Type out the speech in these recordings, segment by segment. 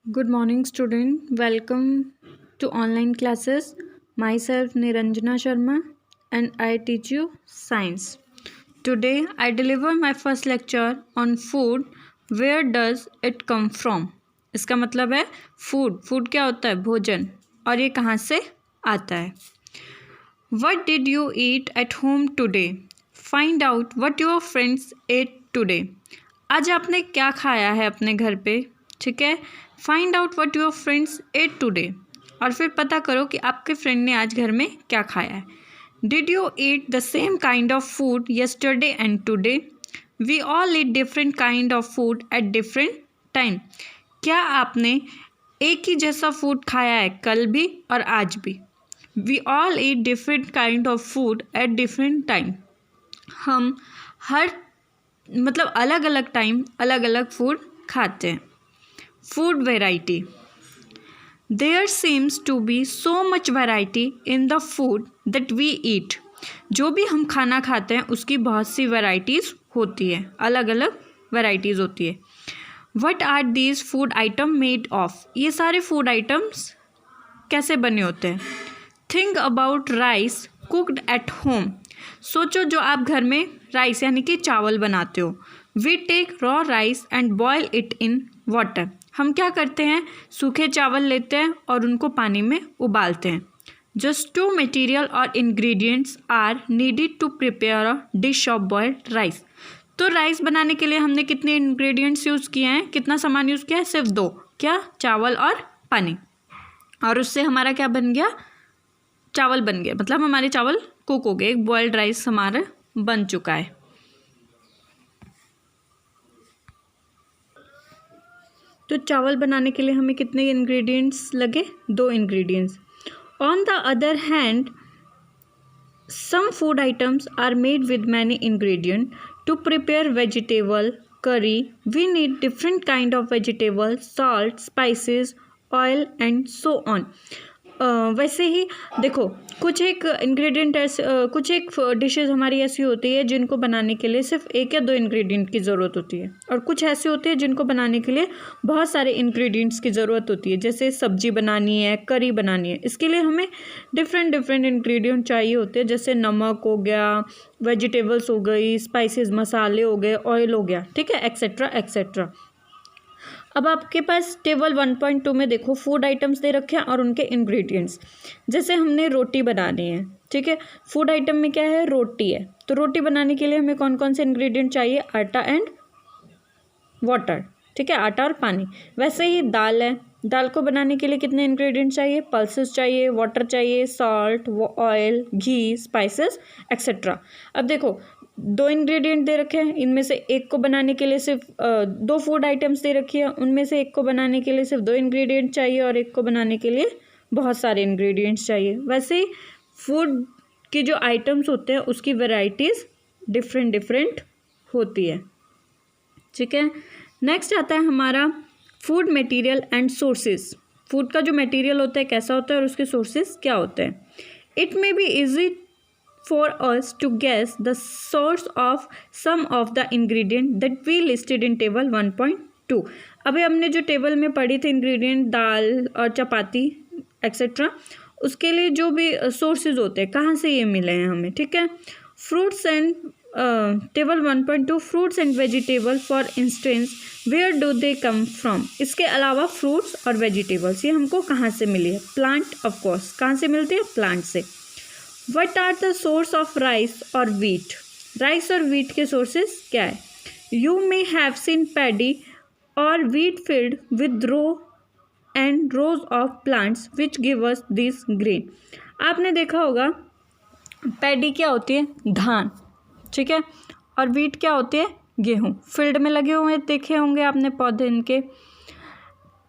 Good morning, student. Welcome to online classes. Myself Niranjana Sharma and I teach you science. Today I deliver my first lecture on food. Where does it come from? इसका मतलब है food क्या होता है? भोजन। और ये कहाँ से आता है? What did you eat at home today? Find out what your friends ate today. आज आपने क्या खाया है अपने घर पे? ठीक है, find out what your friends at today, और फिर पता करो कि आपके फ्रेंड ने आज घर में क्या खाया है. Did you eat the same kind of food yesterday and today? We all eat different kind of food at different time. क्या आपने एक ही जैसा फूड खाया है कल भी और आज भी? We all eat different kind of food at different time. हम हर अलग अलग टाइम अलग अलग फूड खाते हैं. Food variety. There seems to be so much variety in the food that we eat. जो भी हम खाना खाते हैं उसकी बहुत सी वैराइटीज़ होती है, अलग अलग वैराइटीज़ होती है. What are these food item made of? ये सारे फूड आइटम्स कैसे बने होते हैं? Think about rice cooked at home. सोचो जो आप घर में राइस यानी कि चावल बनाते हो. We take raw rice and boil it in water. हम क्या करते हैं? सूखे चावल लेते हैं और उनको पानी में उबालते हैं. Just 2 मटेरियल और ingredients are needed to prepare a dish of boiled rice. तो राइस बनाने के लिए हमने कितने इंग्रेडिएंट्स यूज़ किए हैं? कितना सामान यूज़ किया है? सिर्फ 2. क्या? चावल और पानी. और उससे हमारा क्या बन गया? चावल बन गया. मतलब हमारे चावल कुक हो गए. एक बॉइल्ड राइस हमारा बन चुका है. तो चावल बनाने के लिए हमें कितने इंग्रेडिएंट्स लगे? 2 ingredients. On the other hand some food items are made with many ingredient. To prepare vegetable curry we need different kind of vegetable, salt, spices, oil and so on. वैसे ही देखो, कुछ एक इंग्रेडिएंट ऐसे कुछ एक dishes हमारी ऐसी होती है जिनको बनाने के लिए सिर्फ 1 या 2 इंग्रेडिएंट की ज़रूरत होती है, और कुछ ऐसे होते हैं जिनको बनाने के लिए बहुत सारे इंग्रेडिएंट्स की ज़रूरत होती है. जैसे सब्जी बनानी है, करी बनानी है, इसके लिए हमें डिफरेंट इंग्रेडिएंट चाहिए होते हैं. जैसे नमक हो गया, वेजिटेबल्स हो गई, स्पाइसेस मसाले हो गए, ऑयल हो गया, ठीक है, एक्सेट्रा एक्सेट्रा. अब आपके पास टेबल 1.2 में देखो फूड आइटम्स दे रखे हैं और उनके इंग्रेडिएंट्स. जैसे हमने रोटी बनानी है, ठीक है, फूड आइटम में क्या है? रोटी है. तो रोटी बनाने के लिए हमें कौन कौन से इंग्रेडिएंट चाहिए? आटा एंड वाटर, ठीक है, आटा और पानी. वैसे ही दाल है. दाल को बनाने के लिए कितने इंग्रेडिएंट चाहिए? पल्सेस चाहिए, वाटर चाहिए, सॉल्ट, ऑयल, घी, स्पाइसेस एक्सेट्रा. अब देखो 2 इंग्रेडिएंट दे रखे हैं, इनमें से एक को बनाने के लिए सिर्फ 2 फूड आइटम्स दे रखी है, उनमें से एक को बनाने के लिए सिर्फ 2 इंग्रेडिएंट चाहिए और एक को बनाने के लिए बहुत सारे इंग्रेडिएंट्स चाहिए. वैसे ही फूड की जो आइटम्स होते हैं उसकी वैराइटीज़ डिफरेंट होती है, ठीक है. नेक्स्ट आता है हमारा food material and sources. Food का जो मटेरियल होता है कैसा होता है और उसके सोर्सेज क्या होते हैं. It may be easy for us to guess the source of some of the ingredient that we listed in table 1.2. अभी हमने जो टेबल में पढ़ी थी इंग्रेडिएंट दाल और चपाती एक्सेट्रा, उसके लिए जो भी सोर्सेज होते हैं कहाँ से ये मिले हैं हमें, ठीक है. Fruits and table 1.2 fruits and vegetable for instance where do they come from. इसके अलावा फ्रूट्स और वेजिटेबल्स ये हमको कहाँ से मिली है? Plant, of course. कहाँ से मिलती है? प्लांट से. What are the source of rice or wheat? Rice और wheat के sources क्या है? You may have seen paddy or wheat filled with row and rows of plants which give us this grain. आपने देखा होगा paddy क्या होती है? धान, ठीक है, और wheat क्या होती है? गेहूँ. फील्ड में लगे हुए देखे होंगे आपने पौधे इनके.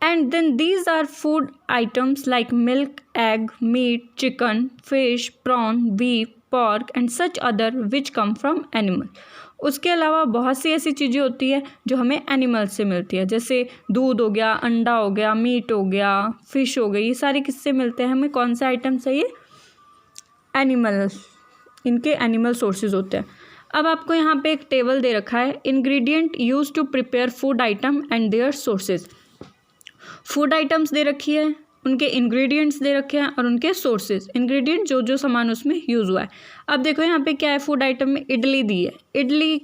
And then these are food items like milk, egg, meat, chicken, fish, prawn, beef, pork and such other which come from animal. उसके अलावा बहुत सी ऐसी चीज़ें होती है जो हमें एनिमल से मिलती है. जैसे दूध हो गया, अंडा हो गया, मीट हो गया, फिश हो गई. ये सारे किससे मिलते हैं हमें? कौन सा आइटम चाहिए? एनिमल. इनके एनिमल सोर्सेज होते हैं. अब आपको यहाँ पे एक टेबल दे रखा है, ingredient use to prepare food item and their sources. Food items दे रखी है, उनके इंग्रेडिएंट्स दे रखे हैं और उनके सोर्सेज, इंग्रेडिएंट जो जो सामान उसमें यूज़ हुआ है। अब देखो यहाँ पे क्या है, फूड आइटम में इडली दी है। इडली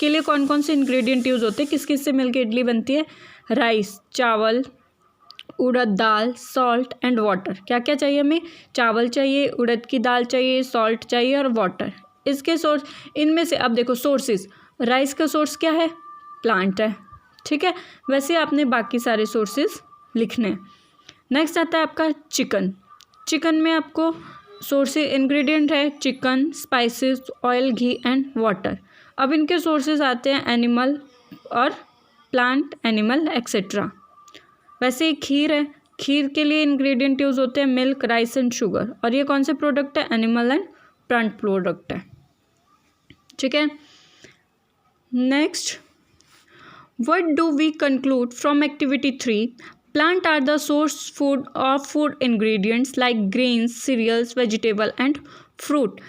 के लिए कौन कौन से इंग्रेडिएंट यूज़ होते हैं, किस किस से मिलकर इडली बनती है? राइस, चावल, उड़द दाल, सॉल्ट एंड वाटर। क्या क्या चाहिए हमें? चावल चाहिए, उड़द की दाल चाहिए, सॉल्ट चाहिए और वाटर। इसके सोर्स, इनमें से अब देखो सोर्सेज, राइस का सोर्स क्या है? प्लांट है, ठीक है। वैसे आपने बाकी सारे सोर्सेज लिखने हैं। नेक्स्ट आता है आपका चिकन। चिकन में आपको सोर्सेज इंग्रेडिएंट है chicken, spices, oil, ghee and water. अब इनके सोर्सेज आते हैं एनिमल और प्लांट, एनिमल एक्सेट्रा। वैसे ही खीर है, खीर के लिए इंग्रेडिएंट यूज होते हैं मिल्क, राइस एंड शुगर। और ये कौन से प्रोडक्ट है? एनिमल एंड प्लांट प्रोडक्ट है, ठीक है। Next, what do we conclude from activity 3? Plant are the source food of food ingredients like grains, cereals, vegetable and fruit.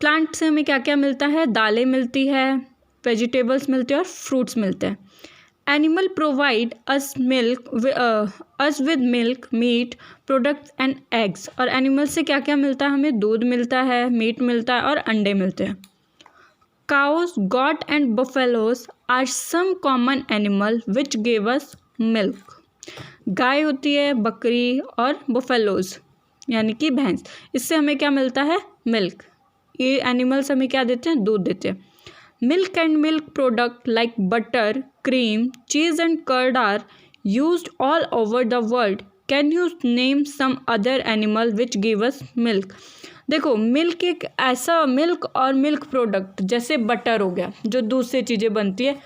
Plant से हमें क्या क्या मिलता है? दालें मिलती है, वेजिटेबल्स मिलते हैं और फ्रूट्स मिलते हैं। Animal provide us with milk, meat products and eggs. और एनिमल से क्या क्या मिलता है? हमें दूध मिलता है, मीट मिलता है और अंडे मिलते हैं। Cows, goat and buffaloes are some common animal which give us milk. गाय होती है, बकरी और बफेलोज यानी कि भैंस, इससे हमें क्या मिलता है? मिल्क। ये एनिमल्स हमें क्या देते हैं? दूध देते हैं। Milk and milk product like butter, cream, cheese and curd are used all over the world. Can you name some other animal which give us milk? देखो, मिल्क एक ऐसा, मिल्क और मिल्क प्रोडक्ट जैसे बटर हो गया जो दूध से चीज़ें बनती है,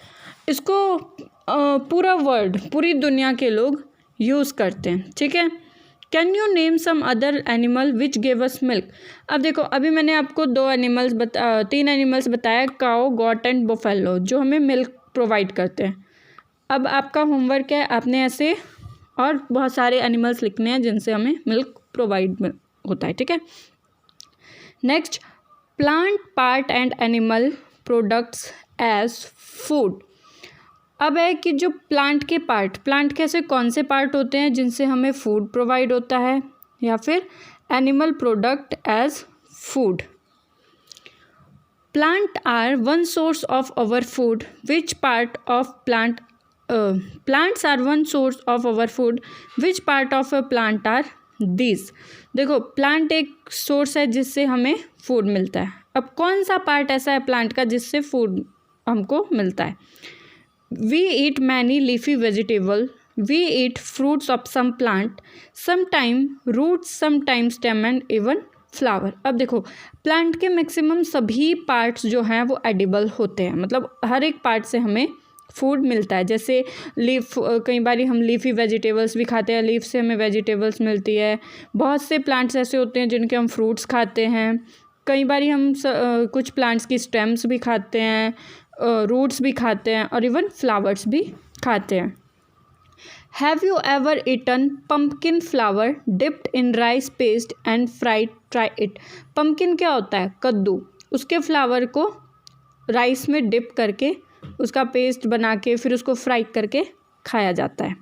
इसको पूरा वर्ल्ड, पूरी दुनिया के लोग यूज़ करते हैं, ठीक है। Can you name some other animal which give us milk? अब देखो, अभी मैंने आपको 3 एनिमल्स बताया, काओ, गॉट एंड बफेलो, जो हमें मिल्क प्रोवाइड करते हैं। अब आपका होमवर्क है, आपने ऐसे और बहुत सारे एनिमल्स लिखने हैं जिनसे हमें मिल्क प्रोवाइड होता है, ठीक है। Next, plant part and animal products as food. अब है कि जो प्लांट के पार्ट, प्लांट के ऐसे कौन से पार्ट होते हैं जिनसे हमें फूड प्रोवाइड होता है, या फिर animal product as food. Plant are one source of our food, which part of plant, plants are one source of our food, which part of a plant are this. देखो, plant एक सोर्स है जिससे हमें फूड मिलता है। अब कौन सा पार्ट ऐसा है प्लांट का जिससे फूड हमको मिलता है? We eat many leafy vegetable. We eat fruits of some plant. Sometimes roots, sometimes stem and even flower. अब देखो, प्लांट के मैक्सिमम सभी पार्ट्स जो हैं वो एडिबल होते हैं, मतलब हर एक पार्ट से हमें फूड मिलता है। जैसे लीफ, कई बार हम लीफी वेजिटेबल्स भी खाते हैं, लीफ से हमें वेजिटेबल्स मिलती है। बहुत से प्लांट्स ऐसे होते हैं जिनके हम फ्रूट्स खाते हैं। कई बार हम कुछ प्लांट्स की स्टेम्स भी खाते हैं, रूट्स भी खाते हैं और इवन फ्लावर्स भी खाते हैं। Have you ever eaten pumpkin flower dipped in rice paste and fried? Try it. Pumpkin क्या होता है? कद्दू। उसके फ्लावर को राइस में डिप करके उसका पेस्ट बना के फिर उसको फ्राई करके खाया जाता है।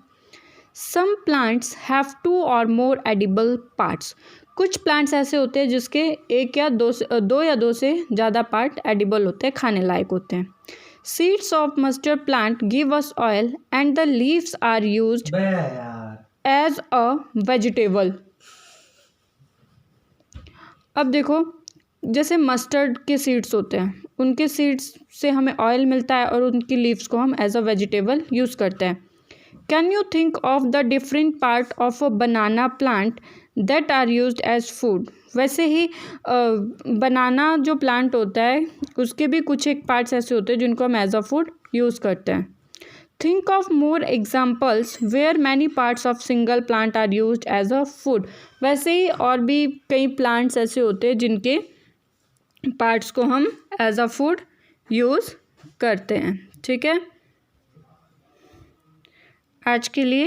सम प्लांट्स हैव 2 और मोर एडिबल पार्ट्स। कुछ प्लांट्स ऐसे होते हैं जिसके 1 या 2 से ज़्यादा पार्ट एडिबल होते हैं, खाने लायक होते हैं। Seeds of mustard plant give us oil and the leaves are used as a vegetable. अब देखो, जैसे मस्टर्ड के सीड्स होते हैं, उनके सीड्स से हमें ऑयल मिलता है और उनकी लीव्स को हम एज अ वेजिटेबल यूज़ करते हैं। Can you think of the different part of a banana plant that are used as food? वैसे ही बनाना जो प्लांट होता है उसके भी कुछ एक पार्ट्स ऐसे होते हैं जिनको हम एज अ फूड यूज़ करते हैं। Think of more examples where many parts of single plant are used as a food. वैसे ही और भी कई प्लांट्स ऐसे होते हैं जिनके पार्ट्स को हम एज अ फूड यूज़ करते हैं, ठीक है। आज के लिए